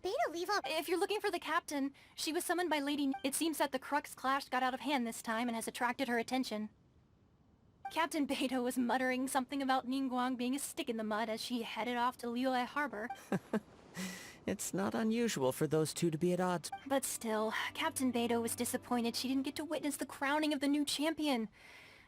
did Beta leave up? If you're looking for the captain, she was summoned by Lady... It seems that the Crux clash got out of hand this time and has attracted her attention. Captain Beto was muttering something about Ningguang being a stick in the mud as she headed off to Liyue Harbor. It's not unusual for those two to be at odds. But still, Captain Beto was disappointed she didn't get to witness the crowning of the new champion.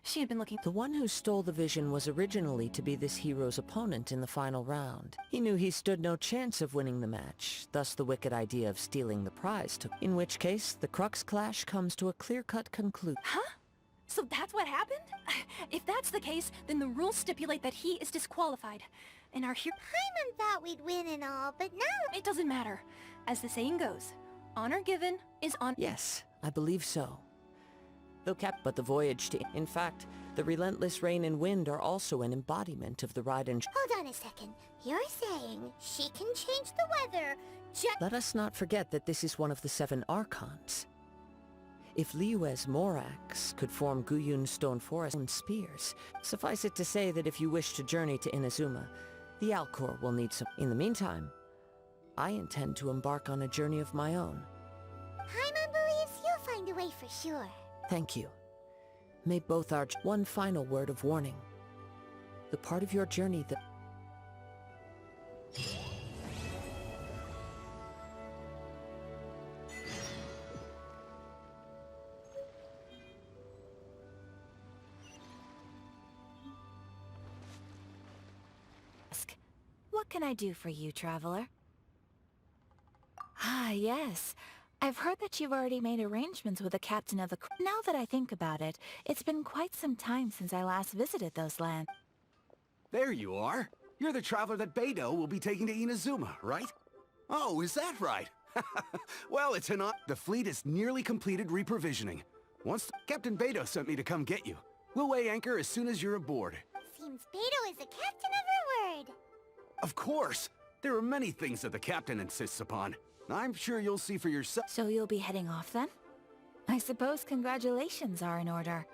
She had been looking... The one who stole the vision was originally to be this hero's opponent in the final round. He knew he stood no chance of winning the match, thus the wicked idea of stealing the prize took. In which case, the Crux clash comes to a clear-cut conclusion. Huh? So that's what happened? If that's the case, then the rules stipulate that he is disqualified. And our hero... Paimon thought we'd win and all, but now... It doesn't matter. As the saying goes, honor given is on... Yes, I believe so. Though but the voyage to... In fact, the relentless rain and wind are also an embodiment of the ride and... Hold on a second. You're saying she can change the weather just... Let us not forget that this is one of the 7 Archons. If Liyue's Morax could form Guyun's stone forest and spears, suffice it to say that if you wish to journey to Inazuma, the Alcor will need some... In the meantime, I intend to embark on a journey of my own. Paimon believes you'll find a way for sure. Thank you. May both our... One final word of warning. The part of your journey that... What can I do for you, traveler? Ah, yes. I've heard that you've already made arrangements with the captain of the... Now that I think about it, it's been quite some time since I last visited those lands. There you are. You're the traveler that Beto will be taking to Inazuma, right? Oh, is that right? Well, it's an... The fleet is nearly completed reprovisioning. Captain Beto sent me to come get you. We'll weigh anchor as soon as you're aboard. Seems Beto is the captain of her word. Of course! There are many things that the captain insists upon. I'm sure you'll see for yourself. So you'll be heading off then? I suppose congratulations are in order.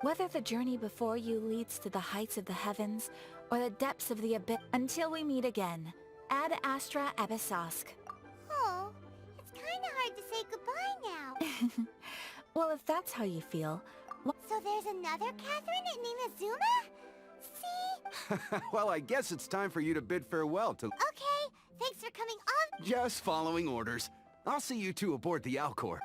Whether the journey before you leads to the heights of the heavens, or the depths of the abyss, until we meet again, Ad Astra Abyssosk. Oh, it's kinda hard to say goodbye now. Well, if that's how you feel... So there's another Catherine in Inazuma? See? Well, I guess it's time for you to bid farewell to... Okay, thanks for coming on. Just following orders. I'll see you two aboard the Alcor.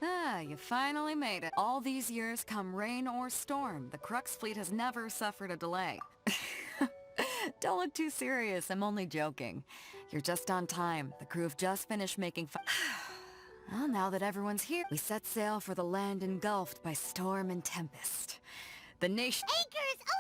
Ah, you finally made it. All these years, come rain or storm, the Crux fleet has never suffered a delay. Don't look too serious, I'm only joking. You're just on time. The crew have just finished making Well, now that everyone's here, we set sail for the land engulfed by storm and tempest. The nation... Anchors away!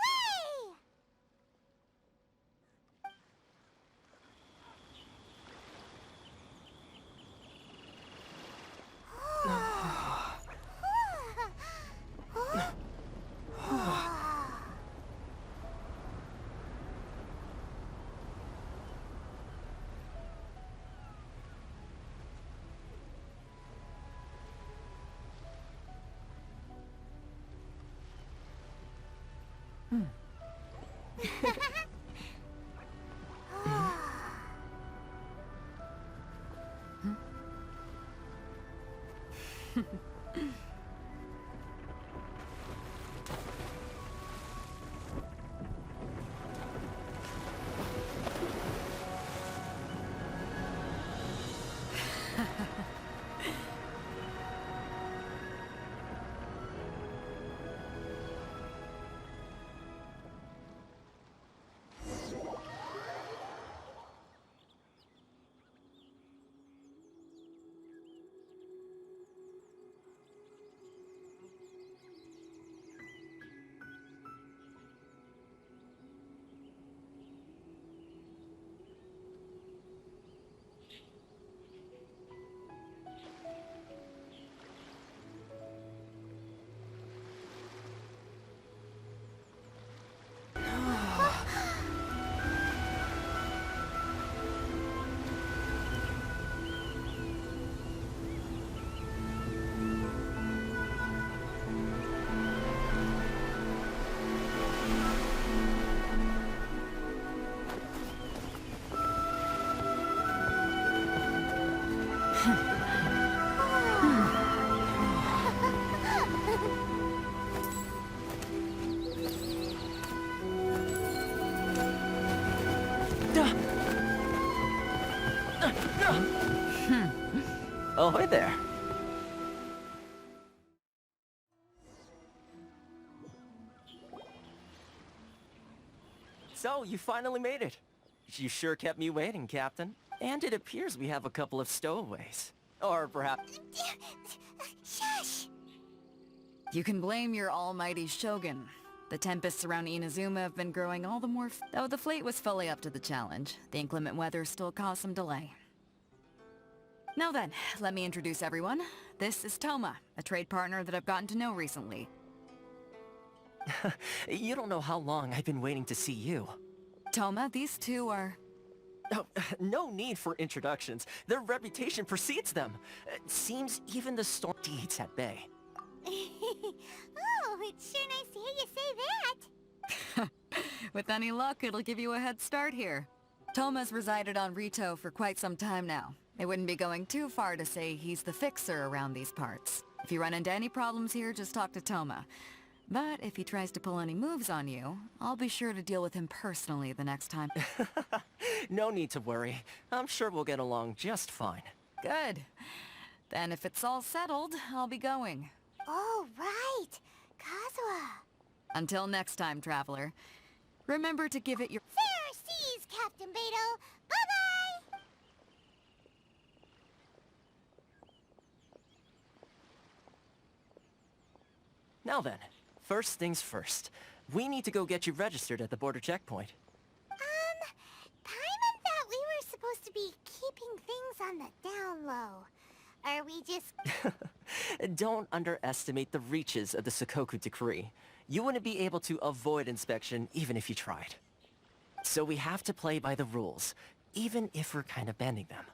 Ahoy there. So, you finally made it. You sure kept me waiting, Captain. And it appears we have a couple of stowaways. Or perhaps... Shush! You can blame your almighty Shogun. The tempests around Inazuma have been growing all the more though the fleet was fully up to the challenge. The inclement weather still caused some delay. Now then, let me introduce everyone. This is Toma, a trade partner that I've gotten to know recently. You don't know how long I've been waiting to see you. Toma, these two are... Oh, no need for introductions. Their reputation precedes them. Seems even the storm deeds at bay. Oh, it's sure nice to hear you say that. With any luck, it'll give you a head start here. Toma's resided on Rito for quite some time now. It wouldn't be going too far to say he's the fixer around these parts. If you run into any problems here, just talk to Toma. But if he tries to pull any moves on you, I'll be sure to deal with him personally the next time. No need to worry. I'm sure we'll get along just fine. Good. Then if it's all settled, I'll be going. Oh, right. Kazuha. Until next time, traveler. Remember to give it your... Fair seas, Captain Beidou. Bye-bye! Now then, first things first. We need to go get you registered at the border checkpoint. Paimon thought we were supposed to be keeping things on the down low. Are we just... Don't underestimate the reaches of the Sakoku Decree. You wouldn't be able to avoid inspection even if you tried. So we have to play by the rules, even if we're kind of bending them.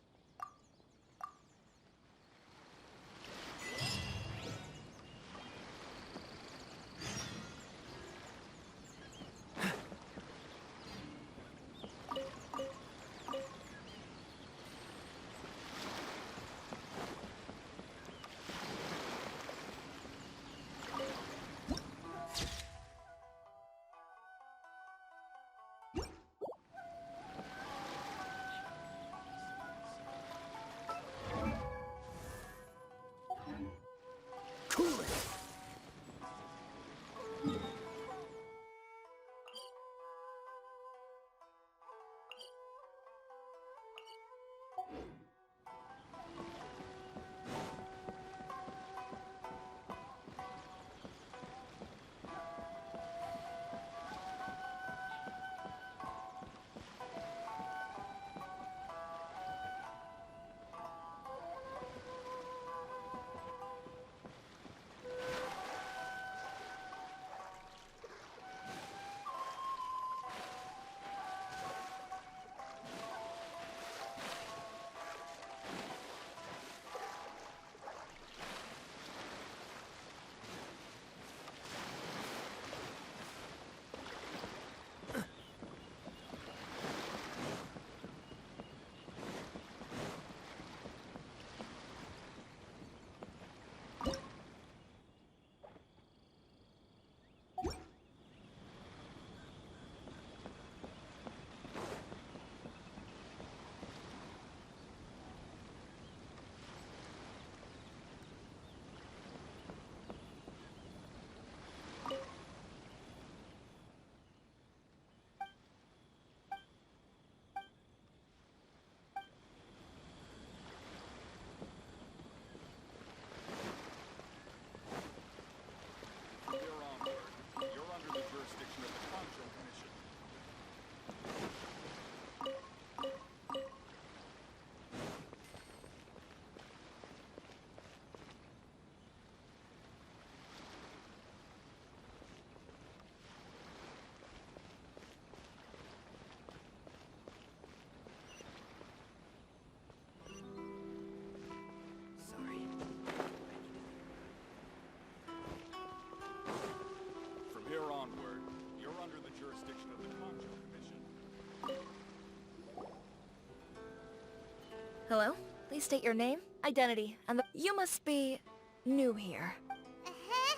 Hello? Please state your name, identity, and You must be... new here. Uh-huh.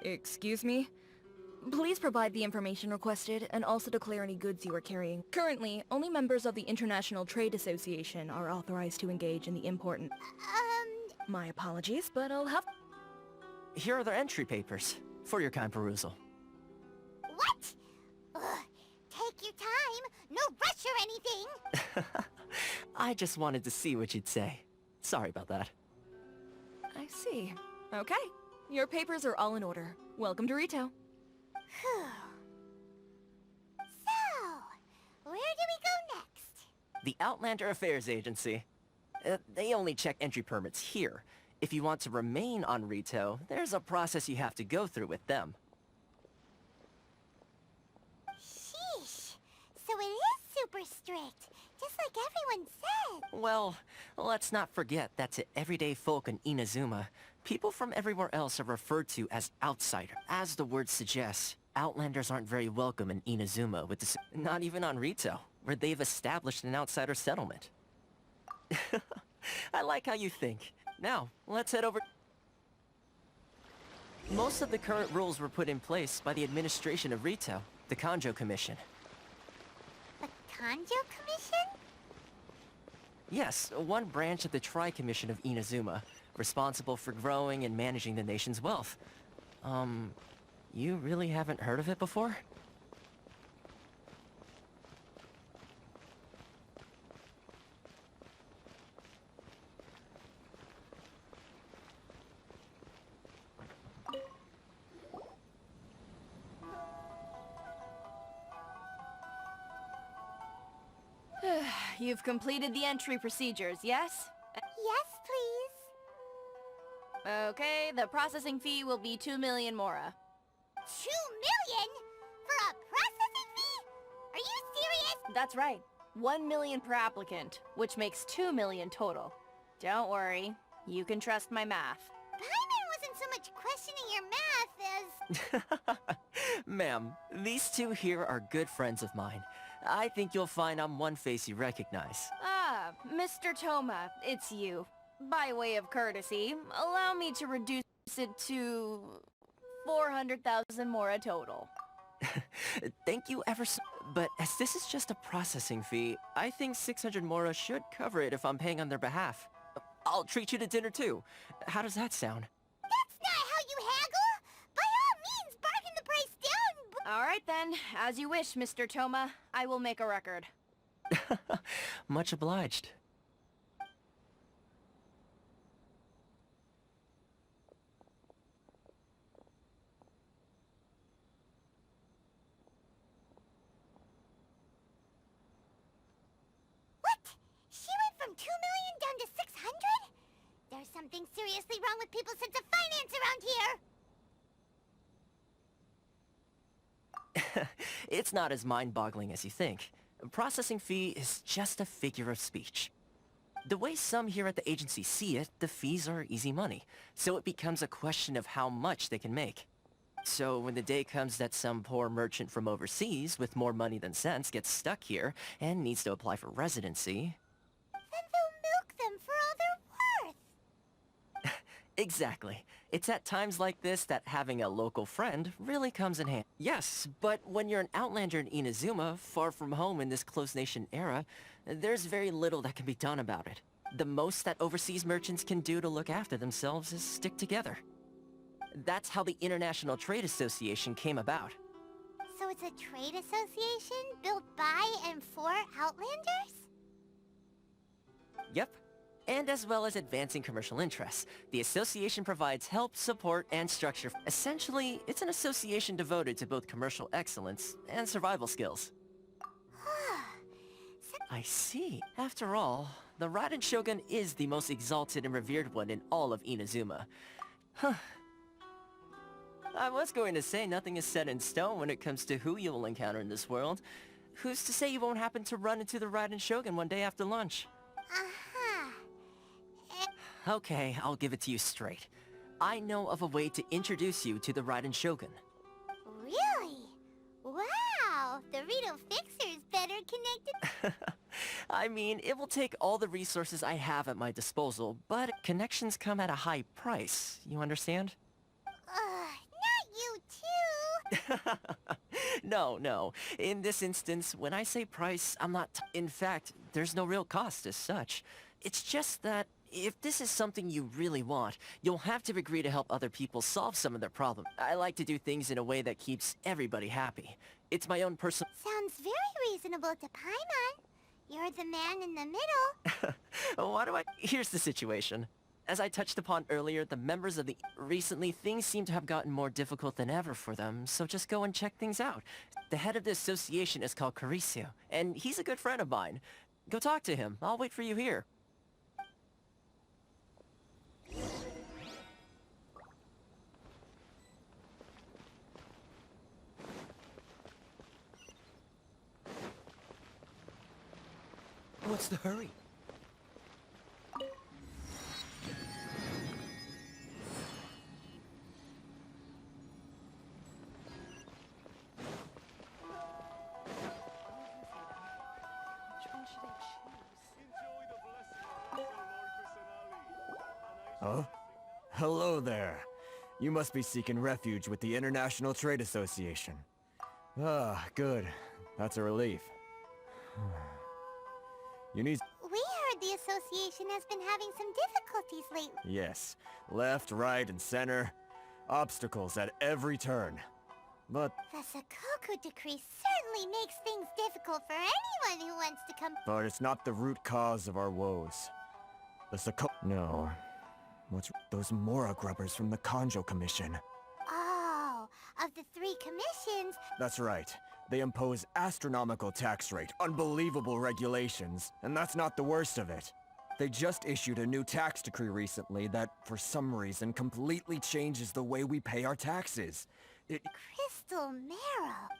Excuse me? Please provide the information requested and also declare any goods you are carrying. Currently, only members of the International Trade Association are authorized to engage in the import and... My apologies, but I'll have... Here are their entry papers, for your kind perusal. What? Ugh, take your time. No rush or anything. I just wanted to see what you'd say. Sorry about that. I see. Okay. Your papers are all in order. Welcome to Rito. Phew. So, where do we go next? The Outlander Affairs Agency. They only check entry permits here. If you want to remain on Rito, there's a process you have to go through with them. Sheesh. So it is super strict, just like everyone said. Well, let's not forget that to everyday folk in Inazuma, people from everywhere else are referred to as outsiders. As the word suggests, Outlanders aren't very welcome in Inazuma, with the not even on Rito, where they've established an outsider settlement. I like how you think. Now, let's head over... Most of the current rules were put in place by the administration of Rito, the Kanjo Commission. The Kanjo Commission? Yes, one branch of the Tri-Commission of Inazuma, responsible for growing and managing the nation's wealth. You really haven't heard of it before? You've completed the entry procedures, yes? Yes, please. Okay, the processing fee will be 2 million mora. 2 million? For a processing fee? Are you serious? That's right. 1 million per applicant, which makes 2 million total. Don't worry, you can trust my math. Paimon wasn't so much questioning your math as... Ma'am, these two here are good friends of mine. I think you'll find I'm one face you recognize. Ah, Mr. Toma, it's you. By way of courtesy, allow me to reduce it to 400,000 mora total. Thank you ever so... But as this is just a processing fee, I think 600 mora should cover it if I'm paying on their behalf. I'll treat you to dinner too. How does that sound? That's not how you haggle! By all means, bargain the price down, All right then, as you wish, Mr. Toma. I will make a record. Much obliged. What? She went from 2 million down to 600? There's something seriously wrong with people's sense of finance around here! It's not as mind-boggling as you think. A processing fee is just a figure of speech. The way some here at the agency see it, the fees are easy money, so it becomes a question of how much they can make. So when the day comes that some poor merchant from overseas with more money than sense gets stuck here and needs to apply for residency... Then they'll milk them for all they're worth! Exactly. It's at times like this that having a local friend really comes in handy. Yes, but when you're an outlander in Inazuma, far from home in this close nation era, there's very little that can be done about it. The most that overseas merchants can do to look after themselves is stick together. That's how the International Trade Association came about. So it's a trade association built by and for Outlanders? Yep. And as well as advancing commercial interests, the association provides help, support, and structure. Essentially, it's an association devoted to both commercial excellence and survival skills. I see. After all, the Raiden Shogun is the most exalted and revered one in all of Inazuma. Huh. I was going to say nothing is set in stone when it comes to who you will encounter in this world. Who's to say you won't happen to run into the Raiden Shogun one day after lunch? Uh-huh. Okay, I'll give it to you straight. I know of a way to introduce you to the Raiden Shogun. Really? Wow! The Rito Fixer's better connected. I mean, it will take all the resources I have at my disposal, but connections come at a high price, you understand? Not you too! No, no. In this instance, when I say price, I'm not in fact, there's no real cost as such. It's just that if this is something you really want, you'll have to agree to help other people solve some of their problems. I like to do things in a way that keeps everybody happy. It's my own personal... Sounds very reasonable to Paimon. You're the man in the middle. Why do I... Here's the situation. As I touched upon earlier, the members of the... Recently, things seem to have gotten more difficult than ever for them, so just go and check things out. The head of the association is called Caricio, and he's a good friend of mine. Go talk to him. I'll wait for you here. What's the hurry? Huh? Hello there. You must be seeking refuge with the International Trade Association. Ah, good. That's a relief. You need... We heard the association has been having some difficulties lately. Yes. Left, right, and center. Obstacles at every turn. But... The Sakoku decree certainly makes things difficult for anyone who wants to come... But it's not the root cause of our woes. The Sakoku... No. What's... Those Mora grubbers from the Kanjo Commission. Oh, of the 3 commissions... That's right. They impose astronomical tax rate, unbelievable regulations, and that's not the worst of it. They just issued a new tax decree recently that, for some reason, completely changes the way we pay our taxes. Crystal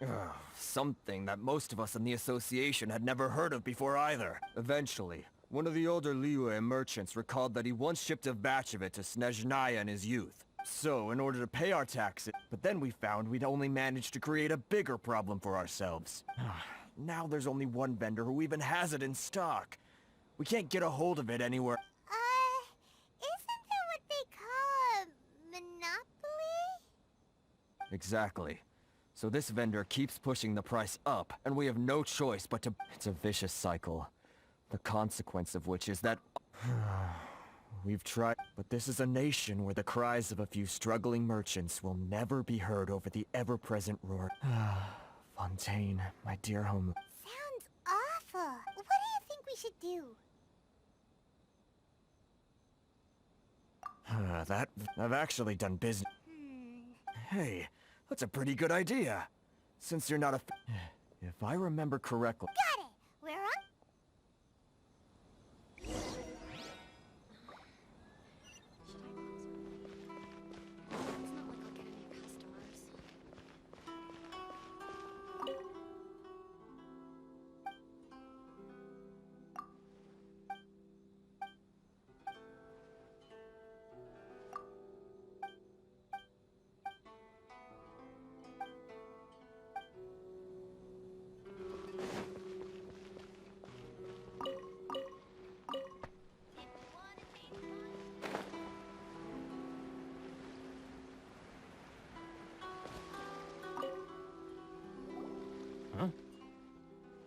Marrow. Something that most of us in the association had never heard of before either. Eventually, one of the older Liyue merchants recalled that he once shipped a batch of it to Snezhnaya in his youth. So, in order to pay our taxes, but then we found we'd only managed to create a bigger problem for ourselves. Now there's only one vendor who even has it in stock. We can't get a hold of it anywhere. Isn't that what they call a monopoly? Exactly. So this vendor keeps pushing the price up, and we have no choice but to... It's a vicious cycle. The consequence of which is that... We've tried, but this is a nation where the cries of a few struggling merchants will never be heard over the ever-present roar. Fontaine, my dear home. Sounds awful. What do you think we should do? I've actually done business. Hey, that's a pretty good idea. Since you're not a... If I remember correctly... Got it! We're on...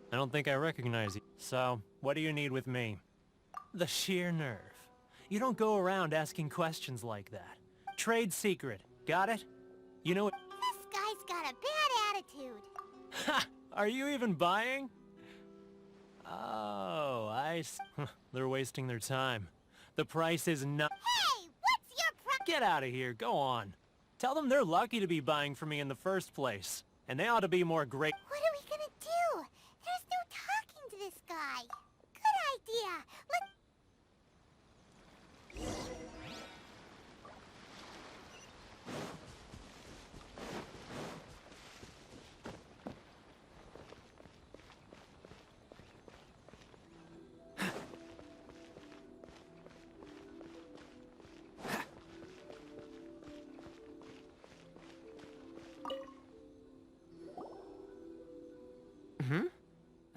I don't think I recognize you. So, what do you need with me? The sheer nerve. You don't go around asking questions like that. Trade secret. Got it? You know... This guy's got a bad attitude. Ha! Are you even buying? Oh, I see. They're wasting their time. The price is not... Hey! What's your Get out of here. Go on. Tell them they're lucky to be buying from me in the first place. And they ought to be more great... What are we gonna do? There's no talking to this guy. Good idea.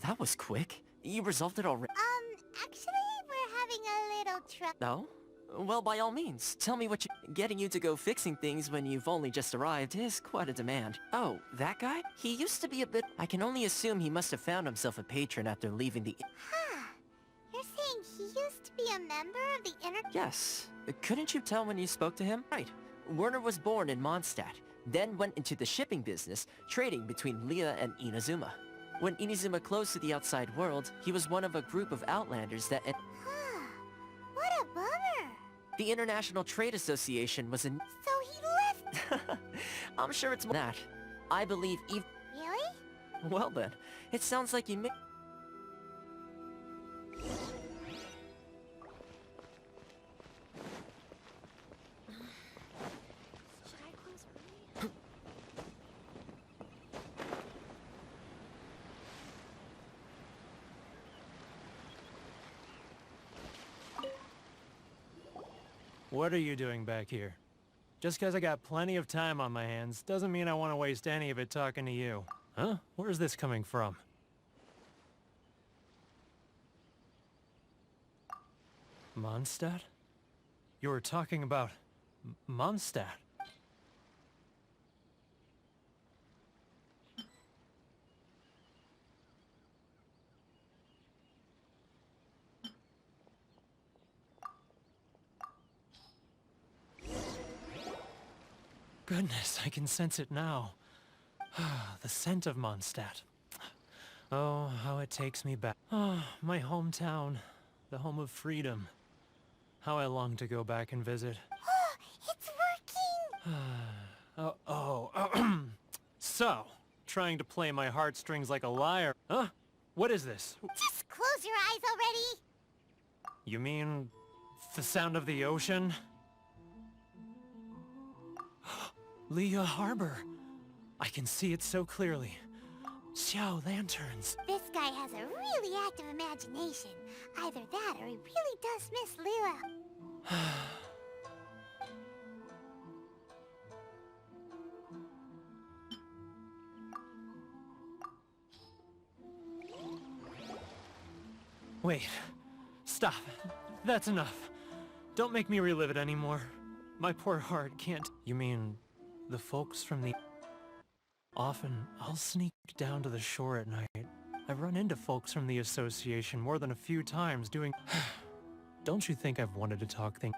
That was quick. You resolved it already. Actually, we're having a little trouble. No? Well, by all means, tell me what you... Getting you to go fixing things when you've only just arrived is quite a demand. Oh, that guy? He used to be a bit... I can only assume he must have found himself a patron after leaving the... Huh. You're saying he used to be a member of the inner... Yes. Couldn't you tell when you spoke to him? Right. Werner was born in Mondstadt, then went into the shipping business, trading between Leah and Inazuma. When Inazuma closed to the outside world, he was one of a group of outlanders that... Huh. What a bummer. The International Trade Association was in... So he left... I'm sure it's more than that. I believe even... Really? Well then, it sounds like you may... Should I close early? What are you doing back here? Just 'cause I got plenty of time on my hands doesn't mean I want to waste any of it talking to you. Huh? Where's this coming from? Mondstadt? You were talking about... Mondstadt? Goodness, I can sense it now. The scent of Mondstadt. Oh, how it takes me back. Oh, my hometown. The home of freedom. How I long to go back and visit. It's working! So, trying to play my heartstrings like a liar. Huh? What is this? Just close your eyes already! You mean... the sound of the ocean? Leah Harbor. I can see it so clearly. Xiao lanterns. This guy has a really active imagination. Either that or he really does miss Lila. Wait. Stop. That's enough. Don't make me relive it anymore. My poor heart can't... You mean... the folks from the... Often, I'll sneak down to the shore at night. I've run into folks from the association more than a few times doing... Don't you think I've wanted to talk things?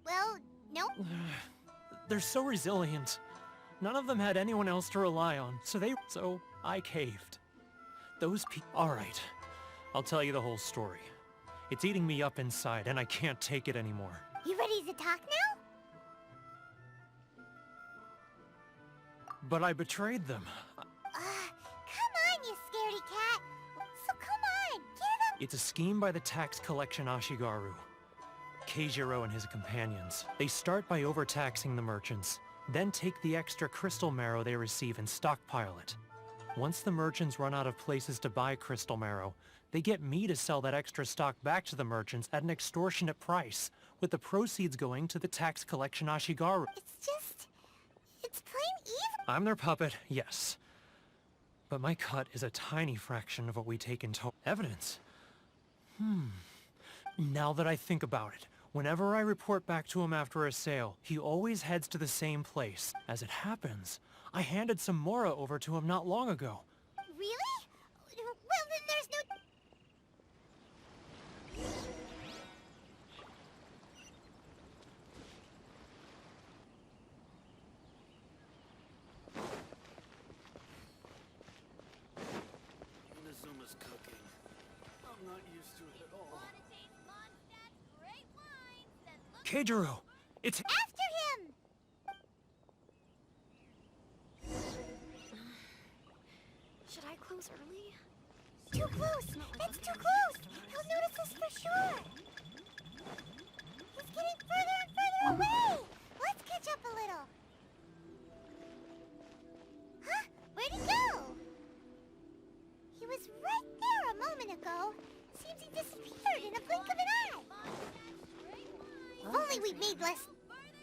Well, nope. They're so resilient. None of them had anyone else to rely on, so I caved. Those people... Alright, I'll tell you the whole story. It's eating me up inside, and I can't take it anymore. You ready to talk now? But I betrayed them. Come on, you scaredy cat. So come on, get up. It's a scheme by the tax collection Ashigaru. Keijiro and his companions. They start by overtaxing the merchants, then take the extra crystal marrow they receive and stockpile it. Once the merchants run out of places to buy crystal marrow, they get me to sell that extra stock back to the merchants at an extortionate price, with the proceeds going to the tax collection Ashigaru. It's plain evil. I'm their puppet, yes. But my cut is a tiny fraction of what we take in total. Evidence? Now that I think about it, whenever I report back to him after a sale, he always heads to the same place. As it happens, I handed some Mora over to him not long ago. Really? Well, then there's no... Inazuma's cooking. I'm not used to it at all. Keijiro! It's... After him! Should I close early? Too close! That's too close! He'll notice us for sure! He's getting further and further away! Let's catch up a little. Huh? Where'd he go? He was right there a moment ago. Seems he disappeared in a blink of an eye. If only we'd made less...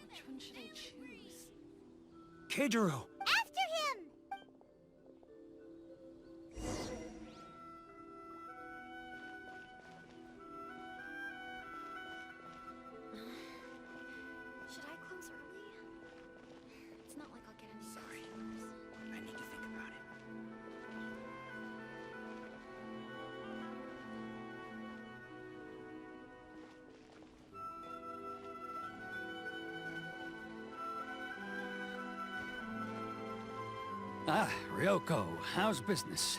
Which one should I choose? Keijiro! After him! Should I close early? Ah, Ryoko, how's business?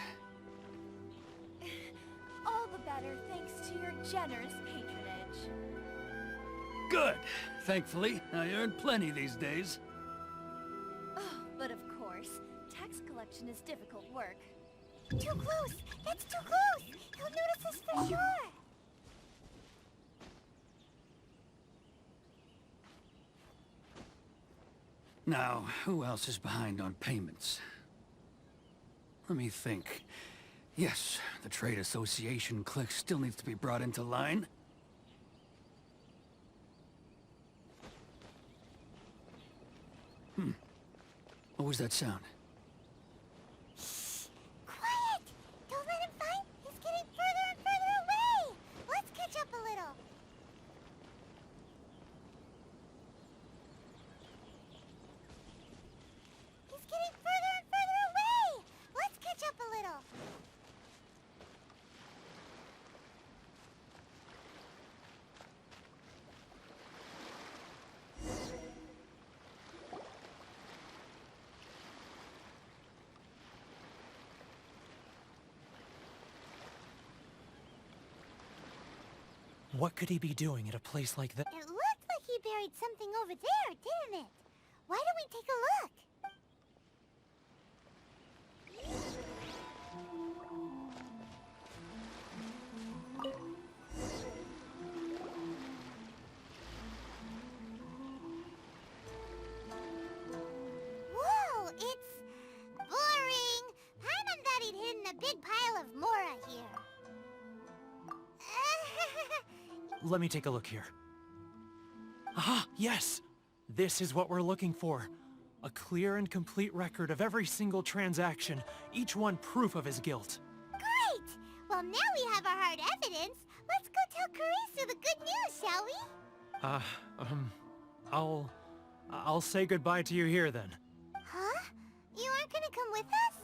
All the better thanks to your generous patronage. Good. Thankfully, I earn plenty these days. Oh, but of course, tax collection is difficult work. Too close! That's too close! He'll notice us for sure! Now, who else is behind on payments? Let me think. Yes, the Trade Association clique still needs to be brought into line. What was that sound? Shh! Quiet! Don't let him find... He's getting further and further away! Let's catch up a little. He's getting further and further away! Let's catch up a little. What could he be doing at a place like that? It looked like he buried something over there, didn't it? Why don't we take a look? Whoa, it's boring. Paimon thought he'd hidden a big pile of Mora here. Let me take a look here. Ah, yes! This is what we're looking for. A clear and complete record of every single transaction, each one proof of his guilt. Great! Well, now we have our hard evidence. Let's go tell Karisu the good news, shall we? I'll say goodbye to you here then. Huh? You aren't gonna come with us?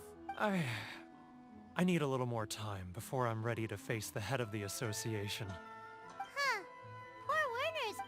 I need a little more time before I'm ready to face the head of the association. Huh. Poor Werner's...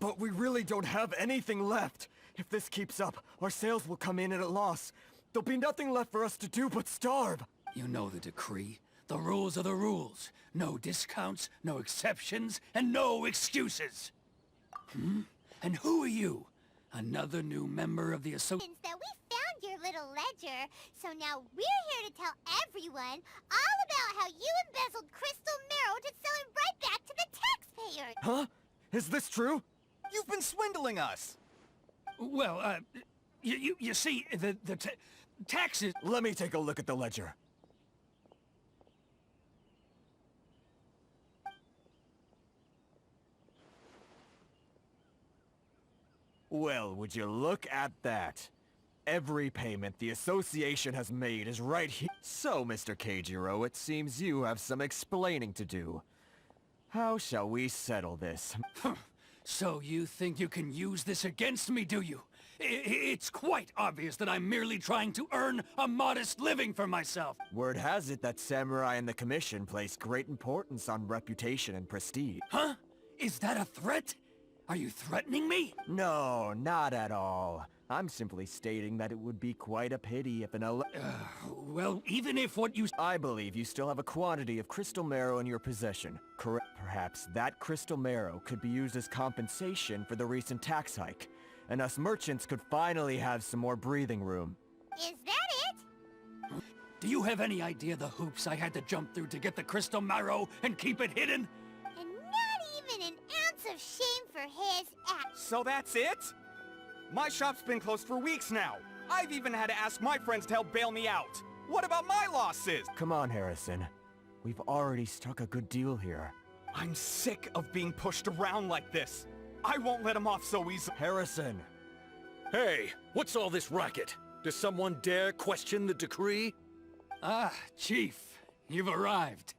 But we really don't have anything left. If this keeps up, our sales will come in at a loss. There'll be nothing left for us to do but starve. You know the decree. The rules are the rules. No discounts, no exceptions, and no excuses. And who are you? Another new member of the association? That we found your little ledger, so now we're here to tell everyone all about how you embezzled crystal marrow to sell it right back to the taxpayers. Huh? Is this true? You've been swindling us! Well, you see, the taxes... Let me take a look at the ledger. Well, would you look at that? Every payment the association has made is right here. So, Mr. Keijiro, it seems you have some explaining to do. How shall we settle this? So you think you can use this against me, do you? It's quite obvious that I'm merely trying to earn a modest living for myself. Word has it that Samurai and the Commission place great importance on reputation and prestige. Huh? Is that a threat? Are you threatening me? No, not at all. I'm simply stating that it would be quite a pity if well, even if what you... I believe you still have a quantity of crystal marrow in your possession. Correct. Perhaps that crystal marrow could be used as compensation for the recent tax hike, and us merchants could finally have some more breathing room. Is that it? Do you have any idea the hoops I had to jump through to get the crystal marrow and keep it hidden? And not even an ounce of shame for his act. So that's it? My shop's been closed for weeks now. I've even had to ask my friends to help bail me out. What about my losses? Come on, Harrison. We've already struck a good deal here. I'm sick of being pushed around like this. I won't let him off so easily. Harrison! Hey, what's all this racket? Does someone dare question the decree? Ah, Chief, you've arrived.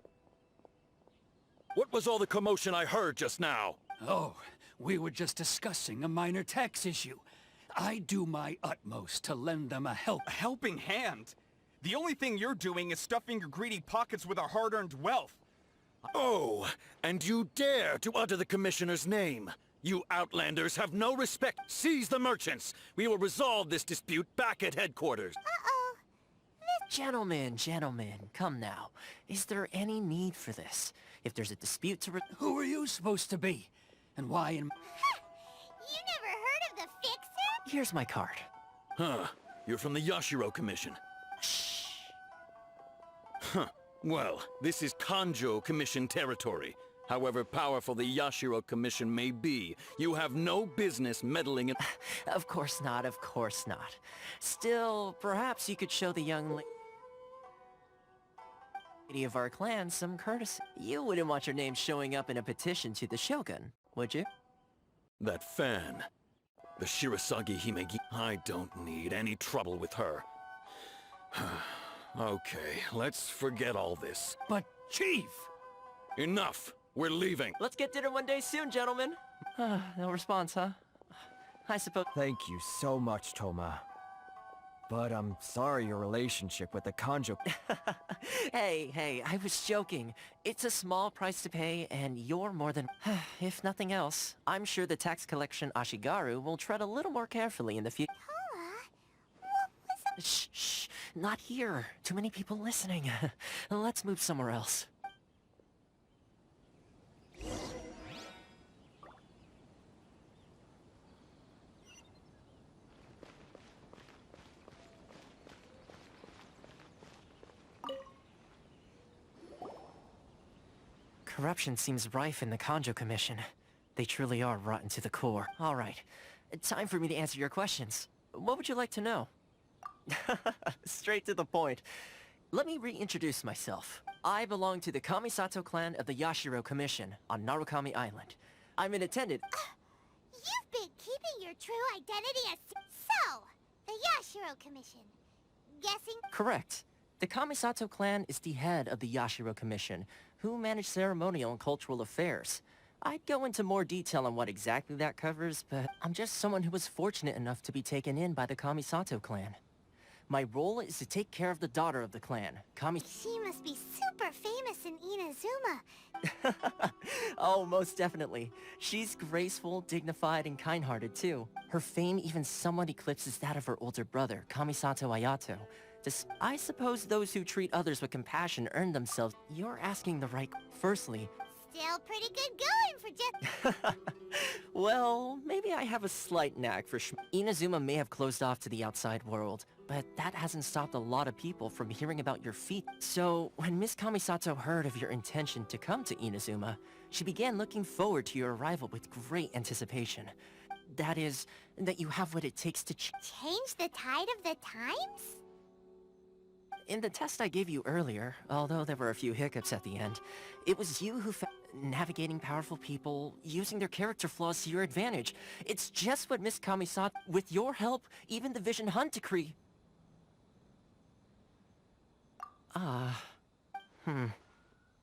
What was all the commotion I heard just now? Oh, we were just discussing a minor tax issue. I do my utmost to lend them a helping hand? The only thing you're doing is stuffing your greedy pockets with our hard-earned wealth. Oh, and you dare to utter the Commissioner's name. You Outlanders have no respect. Seize the merchants. We will resolve this dispute back at headquarters. Uh-oh. Gentlemen, come now. Is there any need for this? If there's a dispute to Who are you supposed to be? And why in... You never heard of the Fixer? Here's my card. Huh. You're from the Yashiro Commission. Shh. Huh. Well, this is Kanjo Commission territory. However powerful the Yashiro Commission may be, you have no business meddling in... Of course not. Still, perhaps you could show the young lady of our clan some courtesy. You wouldn't want your name showing up in a petition to the Shogun, would you? That fan. The Shirasagi Himegi. I don't need any trouble with her. Okay, let's forget all this. But, Chief! Enough! We're leaving. Let's get dinner one day soon, gentlemen. No response, huh? I suppose... Thank you so much, Toma. But I'm sorry your relationship with the Kanjo... Hey, I was joking. It's a small price to pay, and you're more than... If nothing else, I'm sure the tax collection Ashigaru will tread a little more carefully in the future. What was... Shh, not here. Too many people listening. Let's move somewhere else. Corruption seems rife in the Kanjo Commission. They truly are rotten to the core. All right, time for me to answer your questions. What would you like to know? Straight to the point. Let me reintroduce myself. I belong to the Kamisato clan of the Yashiro Commission on Narukami Island. I'm an attendant. You've been keeping your true identity as... So, the Yashiro Commission. Guessing... Correct. The Kamisato clan is the head of the Yashiro Commission, who manage ceremonial and cultural affairs. I'd go into more detail on what exactly that covers, but I'm just someone who was fortunate enough to be taken in by the Kamisato clan. My role is to take care of the daughter of the clan, She must be super famous in Inazuma. Oh, most definitely. She's graceful, dignified, and kind-hearted too. Her fame even somewhat eclipses that of her older brother, Kamisato Ayato. I suppose those who treat others with compassion earn themselves... You're asking the right... Firstly... Still pretty good going for just... Well, maybe I have a slight knack for Inazuma may have closed off to the outside world, but that hasn't stopped a lot of people from hearing about your feat. So, when Miss Kamisato heard of your intention to come to Inazuma, she began looking forward to your arrival with great anticipation. That is, that you have what it takes to change the tide of the times? In the test I gave you earlier, although there were a few hiccups at the end, it was you who found navigating powerful people, using their character flaws to your advantage. It's just what Miss Kamisato... With your help, even the Vision Hunt decree...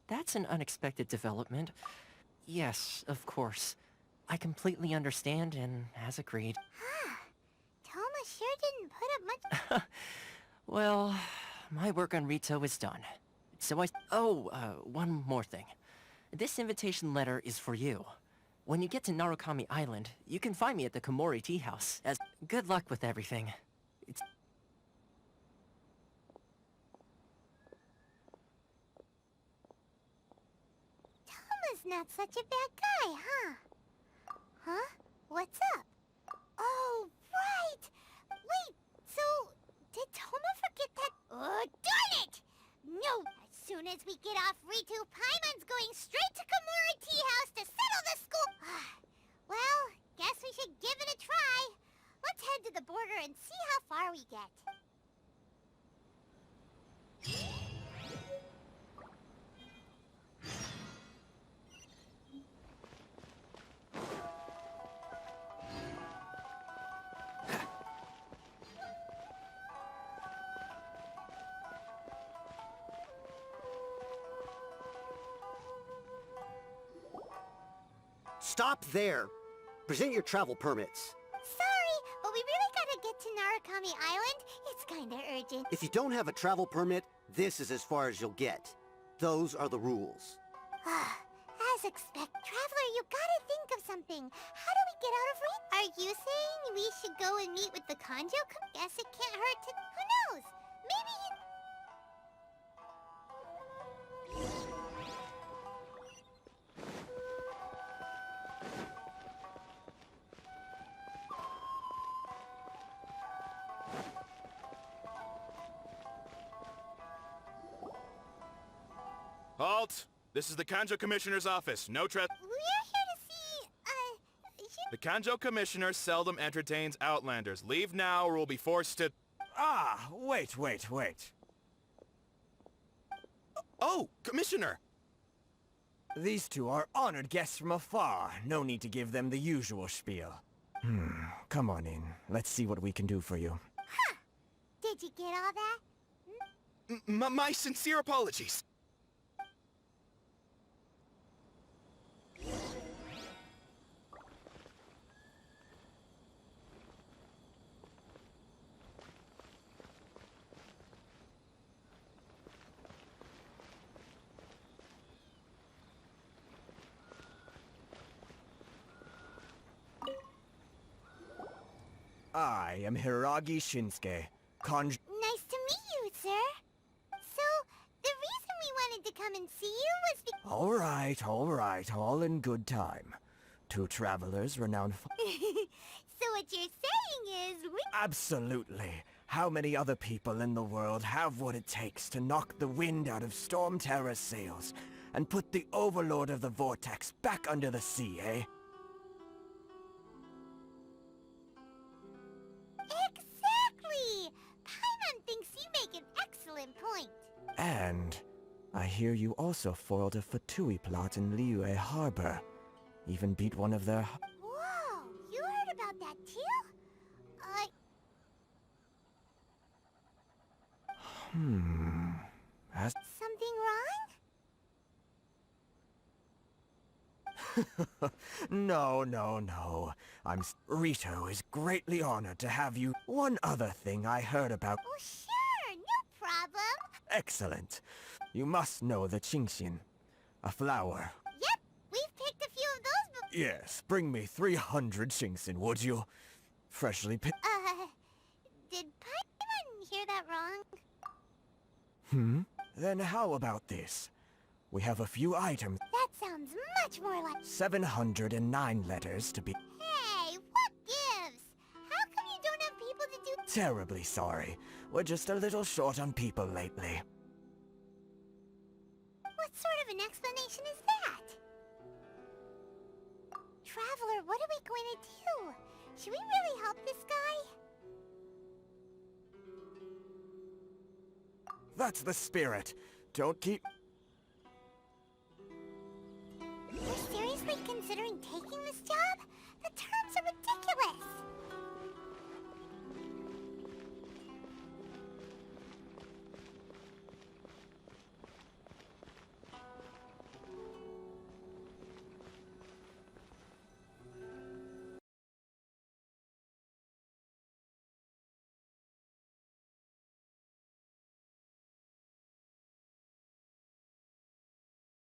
That's an unexpected development. Yes, of course. I completely understand and as agreed. Toma sure didn't put up much... Well... My work on Rito is done. So one more thing. This invitation letter is for you. When you get to Narukami Island, you can find me at the Komori Tea House. Good luck with everything. Toma's not such a bad guy, huh? Huh? What's up? Oh, right! Wait, so... Did Toma forget that... Oh, darn it! No! As soon as we get off Ritu, Paimon's going straight to Komori Tea House to settle the school... Well, guess we should give it a try. Let's head to the border and see how far we get. Stop there! Present your travel permits. Sorry, but we really gotta get to Narukami Island. It's kinda urgent. If you don't have a travel permit, this is as far as you'll get. Those are the rules. As expected, Traveler, you gotta think of something. How do we get out of reach? Are you saying we should go and meet with the Kanjo? Guess it can't hurt to... Who knows? Maybe he... Halt! This is the Kanjo Commissioner's office. No We're here to see, The Kanjo Commissioner seldom entertains Outlanders. Leave now or we'll be forced to... Ah, wait. Oh, Commissioner! These two are honored guests from afar. No need to give them the usual spiel. Come on in. Let's see what we can do for you. Did you get all that? My sincere apologies. I am Hiragi Shinsuke, Nice to meet you, sir. So, the reason we wanted to come and see you was because... All right, all in good time. Two travelers renowned for... So what you're saying is we... Absolutely. How many other people in the world have what it takes to knock the wind out of Storm Terror's sails and put the Overlord of the Vortex back under the sea, eh? Exactly! Paimon thinks you make an excellent point. And I hear you also foiled a Fatui plot in Liyue Harbor. Even beat one of their... Whoa! You heard about that too? Something wrong? No. Rito is greatly honored to have you. One other thing I heard about... Oh, sure! No problem! Excellent. You must know the Genshin. A flower. Yep! We've picked a few of those before. Yes, bring me 300 Genshin, would you? Freshly picked... Did Paimon hear that wrong? Then how about this? We have a few items. That sounds much more like... 709 letters to be... Hey, what gives? How come you don't have people to do... Terribly sorry. We're just a little short on people lately. What sort of an explanation is that? Traveler, what are we going to do? Should we really help this guy? That's the spirit. Don't keep... You're seriously considering taking this job? The terms